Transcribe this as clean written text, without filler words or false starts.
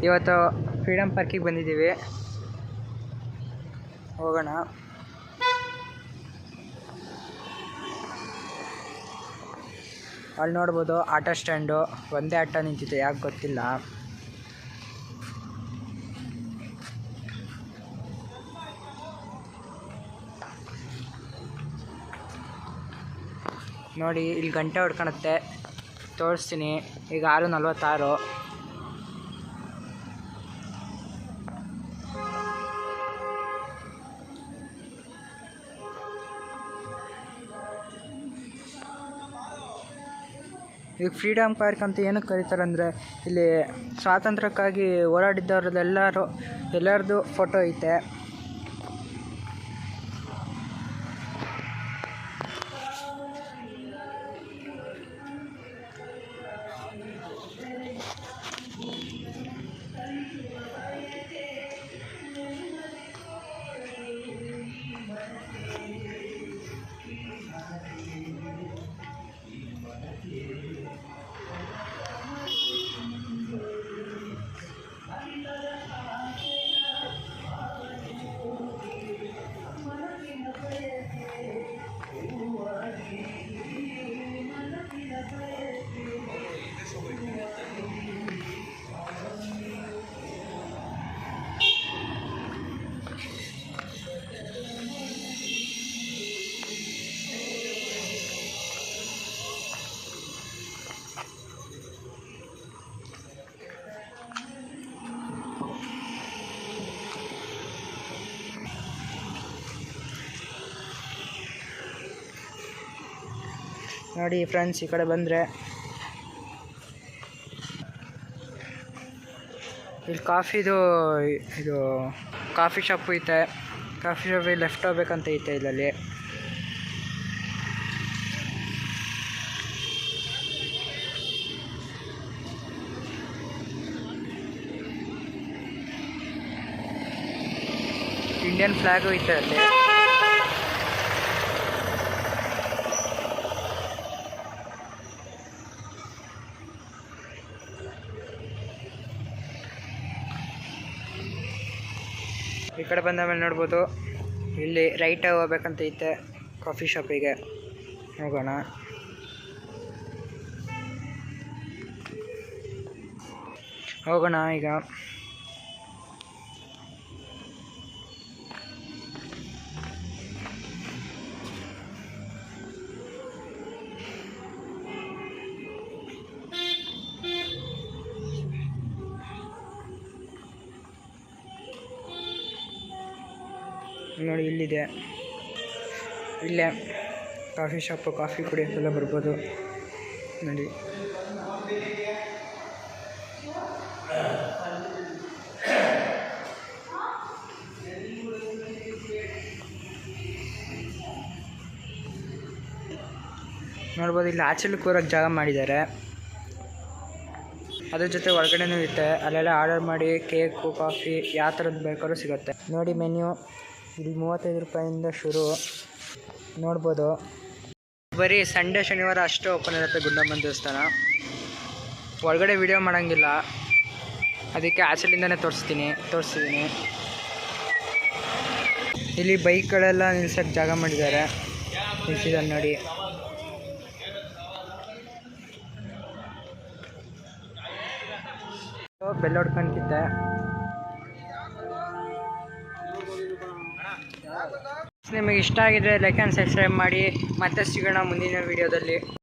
ಇವತ್ತು ಫ್ರೀಡಮ್ ಪಾರ್ಕಿಗೆ ಬಂದಿದ್ದೀವಿ, ಹೋಗೋಣ. ಅಲ್ಲಿ ನೋಡ್ಬೋದು ಆಟೋ ಸ್ಟ್ಯಾಂಡು, ಒಂದೇ ಆಟೋ ನಿಂತಿದೆ, ಯಾಕೆ ಗೊತ್ತಿಲ್ಲ. ನೋಡಿ ಇಲ್ಲಿ ಗಂಟೆ ಹೊಡ್ಕೊಳುತ್ತೆ, ತೋರಿಸ್ತೀನಿ. ಈಗ 6:46. ಈಗ ಫ್ರೀಡಮ್ ಪಾರ್ಕ್ ಅಂತ ಏನಕ್ಕೆ ಕರೀತಾರೆ ಅಂದರೆ, ಇಲ್ಲಿ ಸ್ವಾತಂತ್ರ್ಯಕ್ಕಾಗಿ ಹೋರಾಡಿದ್ದವ್ರದ್ದೆಲ್ಲರದು ಫೋಟೋ ಐತೆ. ನೋಡಿ ಫ್ರೆಂಡ್ಸ್, ಈ ಕಡೆ ಬಂದರೆ ಇಲ್ಲಿ ಇದು ಕಾಫಿ ಶಾಪು ಐತೆ. ಕಾಫಿ ಶಾಪಿಗೆ ಲೆಫ್ಟ್ ಹೋಗ್ಬೇಕಂತ ಐತೆ ಇದರಲ್ಲಿ. ಇಂಡಿಯನ್ ಫ್ಲ್ಯಾಗು ಐತೆ ಅಲ್ಲಿ. ಈ ಕಡೆ ಬಂದ ಮೇಲೆ ನೋಡ್ಬೋದು, ಇಲ್ಲಿ ರೈಟಾಗಿ ಹೋಗ್ಬೇಕಂತ ಐತೆ ಕಾಫಿ ಶಾಪಿಗೆ. ಹೋಗೋಣ. ಈಗ ನೋಡಿ, ಇಲ್ಲೇ ಕಾಫಿ ಶಾಪು, ಕಾಫಿ ಕುಡಿಯೋಕ್ಕೆಲ್ಲ ಬರ್ಬೋದು. ನೋಡಿ ನೋಡ್ಬೋದು, ಇಲ್ಲಿ ಆಚೆಲಿ ಕೂರೋಕ್ಕೆ ಜಾಗ ಮಾಡಿದ್ದಾರೆ. ಅದ್ರ ಜೊತೆ ಒಳಗಡೆನೂ ಇರುತ್ತೆ. ಅಲ್ಲೆಲ್ಲ ಆರ್ಡರ್ ಮಾಡಿ ಕೇಕು, ಕಾಫಿ ಯಾವ ಥರದ್ದು ಬೇಕಾದ್ರೂ ಸಿಗುತ್ತೆ. ನೋಡಿ ಮೆನ್ಯೂ, ಇಲ್ಲಿ 35 ರೂಪಾಯಿಂದ ಶುರು. ನೋಡ್ಬೋದು, ಬರೀ ಸಂಡೇ ಶನಿವಾರ ಅಷ್ಟೇ ಓಪನ್ ಇರುತ್ತೆ ಗುಂಡಮ್ಮನ ದೇವಸ್ಥಾನ. ಒಳಗಡೆ ವಿಡಿಯೋ ಮಾಡೋಂಗಿಲ್ಲ, ಅದಕ್ಕೆ ಆಚೆಲಿಂದನೇ ತೋರಿಸ್ತಿದ್ದೀನಿ. ಇಲ್ಲಿ ಬೈಕ್ಗಳೆಲ್ಲ ನಿಲ್ಸೋಕ್ಕೆ ಜಾಗ ಮಾಡಿದ್ದಾರೆ, ನಿಲ್ಸಿದ್ದಾರೆ ನೋಡಿ. ಬೆಲ್ಲ ಹೊಡ್ಕೊಂತಿದ್ದೆ. ನಿಮಗೆ ಇಷ್ಟ ಆಗಿದ್ರೆ ಲೈಕ್ ಆ್ಯಂಡ್ ಸಬ್ಸ್ಕ್ರೈಬ್ ಮಾಡಿ. ಮತ್ತೆ ಸಿಗೋಣ ಮುಂದಿನ ವಿಡಿಯೋದಲ್ಲಿ.